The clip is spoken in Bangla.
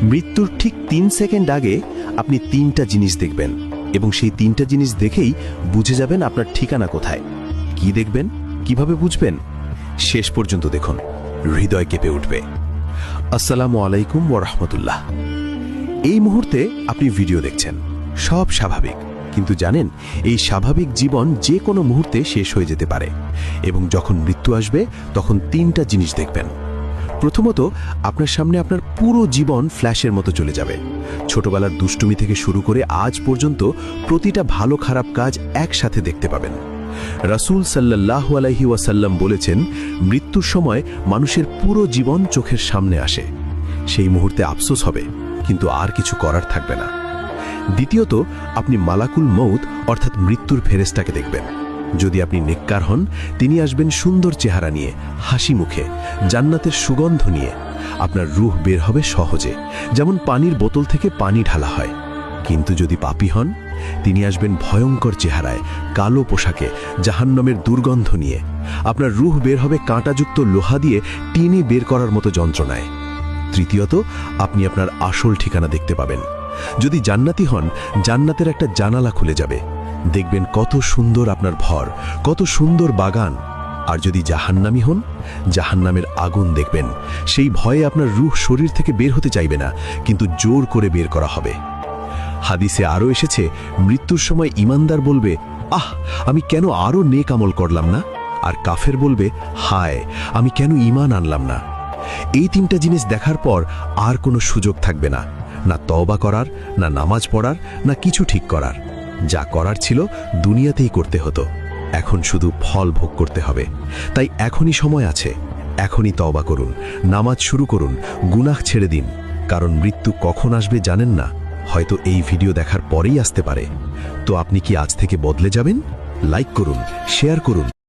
মৃত্যুর ঠিক 3 সেকেন্ড আগে আপনি 3টা জিনিস দেখবেন এবং সেই 3টা জিনিস দেখেই বুঝে যাবেন আপনার ঠিকানা কোথায়। কি দেখবেন, কিভাবে বুঝবেন? শেষ পর্যন্ত দেখুন, হৃদয় কেঁপে উঠবে। আসসালামু আলাইকুম ওয়া রাহমাতুল্লাহ। এই মুহূর্তে আপনি ভিডিও দেখছেন, সব স্বাভাবিক, কিন্তু জানেন এই স্বাভাবিক জীবন যে কোনো মুহূর্তে শেষ হয়ে যেতে পারে এবং যখন মৃত্যু আসবে তখন 3টা জিনিস দেখবেন। প্রথমত, আপনার সামনে আপনার পুরো জীবন ফ্ল্যাশের মতো চলে যাবে। ছোটবেলার দুষ্টুমি থেকে শুরু করে আজ পর্যন্ত প্রতিটা ভালো খারাপ কাজ একসাথে দেখতে পাবেন। রাসূল সাল্লাল্লাহু আলাইহি ওয়াসাল্লাম বলেছেন, মৃত্যুর সময় মানুষের পুরো জীবন চোখের সামনে আসে। সেই মুহূর্তে আফসোস হবে, কিন্তু আর কিছু করার থাকবে না। দ্বিতীয়ত, আপনি মালাকুল মউত অর্থাৎ মৃত্যুর ফেরেশতাকে দেখবেন। যদি আপনি নেককার হন, তিনি আসবেন সুন্দর চেহারা নিয়ে, হাসি মুখে, জান্নাতের সুগন্ধ নিয়ে। আপনার রূহ বের হবে সহজে, যেমন পানির বোতল থেকে পানি ঢালা হয়। কিন্তু যদি পাপী হন, তিনি আসবেন ভয়ঙ্কর চেহারায়, কালো পোশাকে, জাহান্নামের দুর্গন্ধ নিয়ে। আপনার রূহ বের হবে কাঁটাযুক্ত লোহা দিয়ে টেনে বের করার মতো যন্ত্রণায়। তৃতীয়ত, আপনি আপনার আসল ঠিকানা দেখতে পাবেন। যদি জান্নাতি হন, জান্নাতের একটা জানালা খুলে যাবে, দেখবেন কত সুন্দর আপনার ঘর, কত সুন্দর বাগান। আর যদি জাহান্নামী হন, জাহান্নামের আগুন দেখবেন। সেই ভয়ে আপনার রূহ শরীর থেকে বের হতে চাইবে না, কিন্তু জোর করে বের করা হবে। হাদিসে আরও এসেছে, মৃত্যুর সময় ঈমানদার বলবে, আহ, আমি কেন আরও নেক আমল করলাম না? আর কাফের বলবে, হায়, আমি কেন ঈমান আনলাম না? এই 3টা জিনিস দেখার পর আর কোনো সুযোগ থাকবে না, না তওবা করার, না নামাজ পড়ার, না কিছু ঠিক করার। যা করার ছিল দুনিয়াতেই করতে হতো, এখন শুধু ফল ভোগ করতে হবে। তাই এখনই সময় আছে, এখনই তওবা করুন, নামাজ শুরু করুন, গুনাহ ছেড়ে দিন। কারণ মৃত্যু কখন আসবে জানেন না, হয়তো এই ভিডিও দেখার পরেই আসতে পারে। তো আপনি কি আজ থেকে বদলে যাবেন? লাইক করুন, শেয়ার করুন।